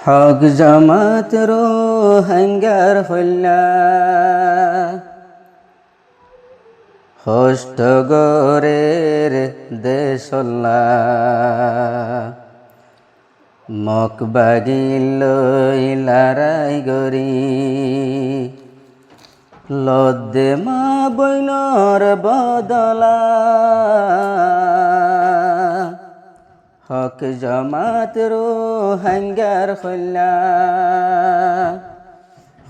হক জামাত রোহিঙ্গার হল্লা হোস্ট গরের দেশল্লা মক বাগিল লারাই গরি লদ্দে মা বইনর বদলা হক জামাত রোহিঙ্গার হল্লা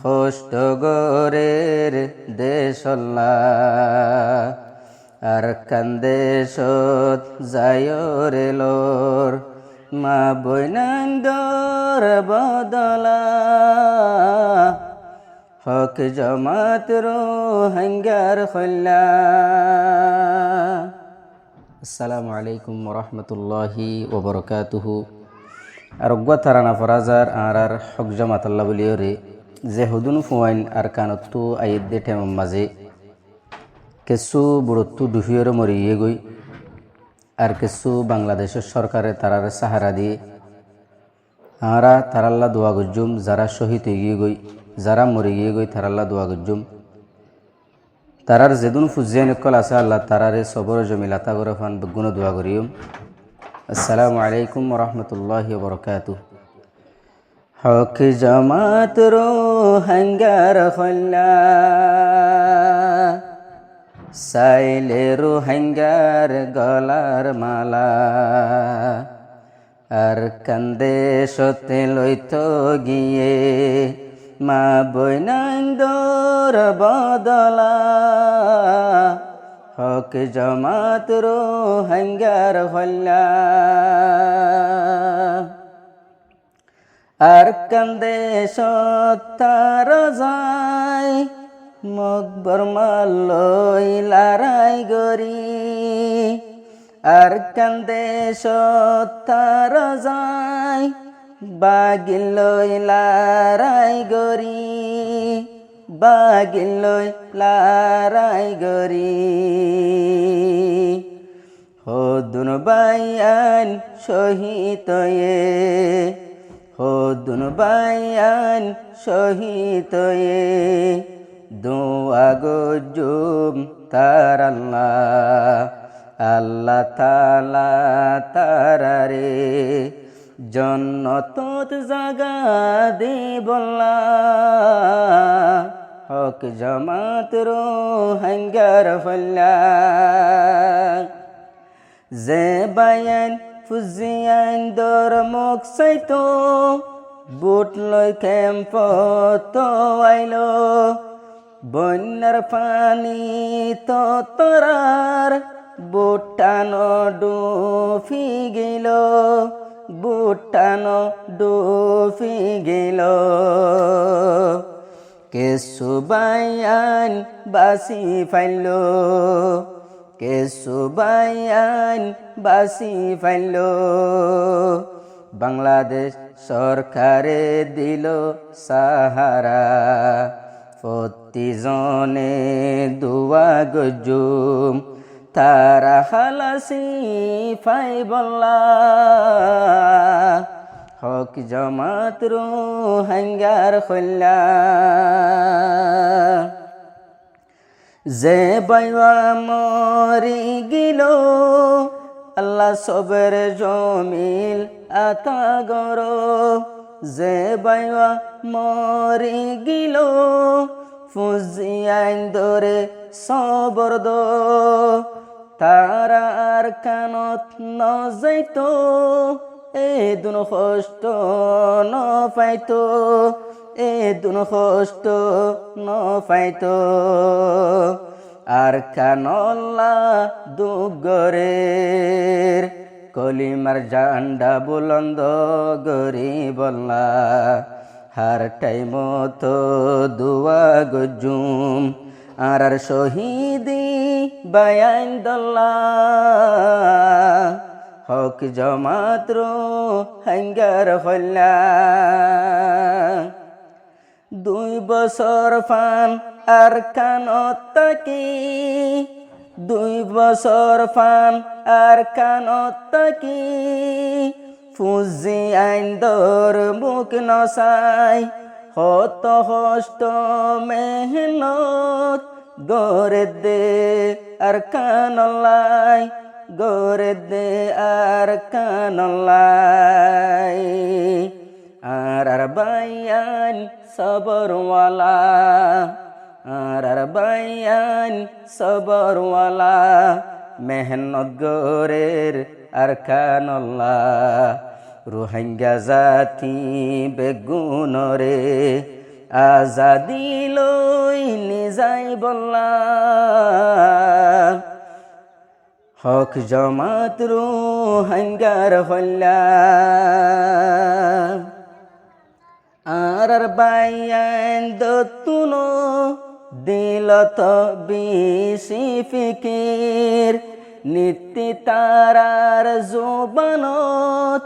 হোস্ট গরের দেশল্লা আর কান্দেশত যায়রে লোর মা বৈনাঙ্গর বদলা হক জামাত রোহিঙ্গার হল্লা। আসসালামু আলাইকুম ওরহমতুল্লাহি ওবরকাতুহু। আর তারানা ফরাজার আর হক জামাত আল্লাহ বলিয়রে যে হুদুন ফুয়াইন আর কানত্তু আইদ দে টেম মাঝে কেসু বুড়ত্তু দুহিয়রে মরিয়ে গই আর কেসু বাংলাদেশের সরকারে তারার সাহারা দিয়ে আরা তারাল্লা দোয়া গজ্জুম যারা শহীদ হয়ে গই যারা মরে গিয়ে গই তারাল্লা দোয়া গজ্জুম তারার যেদুন ফুজিয়ান কল আছে আল্লাহ তারারে সবর জমিলাতা করে ফান গুণ দোয়া করিম। আসসালামু আলাইকুম ওরহমতুল্লাহি ওবরকাতুহু। হক জামাত রোহিঙ্গার হল্লা সাইলে রোহিঙ্গার গলার মালা আর কান্দে সতে লইত গিয়ে মা বৈনান্দর বদলা হক জামাত রোহিঙ্গার হল্লা আর কান্দে সত্তার যায় মকবর মালই লারাই গরি আর কান্দে সত্তার যায় বাগিলই লারাই গরি বাগিলই লারাই গরি হদুন বাইয়ান শহীদয়ে হদুন বাইয়ান শহীদয়ে দোয়া গজুম তার আল্লাহ আল্লাহ তাআলা তারারে জন্নত জাগা দেবল্লা হক জামাত রোহিঙ্গার হল্লা যে বায়ান ফুজিয়ান দর মুখ সাইতো বুট লই ক্যাম্পত আইলো বন্যার পানি তো তোরার বুটানো ডুফি গেল বুটানো ডুফি গেল কেসু বায়ান বাসি ফাইল কেসু বায়ান বাসি ফাইল বাংলাদেশ সরকারে দিল সাহারা প্রতিজনে দুয়া গজুম তারা হালাসি ফাই বল্লা হক জামাত রোহিঙ্গার হল্লা যে বাইওয়া মরি গিল আল্লাহ সবের জমিল আতা গর যে বাইওয়া মরি গিল ফুজিয়ান ধরে সবর দো তারা আর কানত ন যাইতো এ দুন কষ্ট ন পাইতো এ দুন কষ্ট ন পাইতো আর কানল্লা দুগরের কলিমার জান্ডা বুলন্দ গরি বল্লা হার টাইম তো দুয়া গজুম আর শহীদি বায়ান দল্লা হক জামাত রোহিঙ্গার হল্লা 2 বছর ফান আর কানত তাকি 2 বছর ফান আর কানত তাকি ফুজি আইন্দর মুখ নসাই হত হষ্ট মেহনত গরে দে আর কানলাই গরে দে আর কানলাই আর বাইয়ান সবরওয়ালা আর বাইয়ান সবরওয়ালা মেহনত গরের আর কানল্লাহ রোহিঙ্গা জাতি বেগুনরে আজাদি লই নিজাই বল্লা হক জমাত রোহিঙ্গার হল্লা আর বাইয়ান দতুনো দিল তো বেশি ফিকির নীতি তারার জোবানত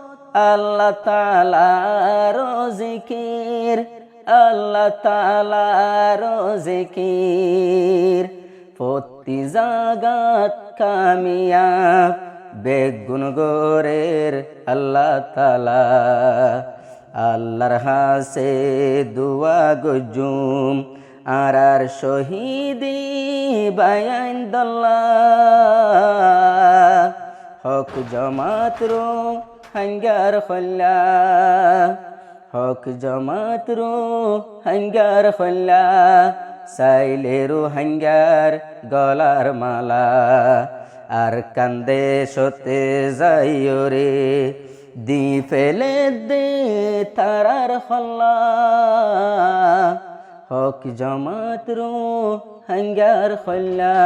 আল্লাহ তাআলার জিকির আল্লাহ তাআলার জিকির প্রতি জাগাত কামিয়াব বেগুন গোরের আল্লাহ তাআলা আল্লাহর হাসে দুয়া গজুম আর শহীদি বায়ান দল্লাহ হক জমাত রো হাঙ্গার খল্লা হক জমাত রো হাঙ্গার খল্লা সাইলেরু হাঙ্গার গলার মালা আর কান্দে সতে যাইও রে দি ফেলে দে তারার খল্লা হক জমাত রো হাঙ্গার খল্লা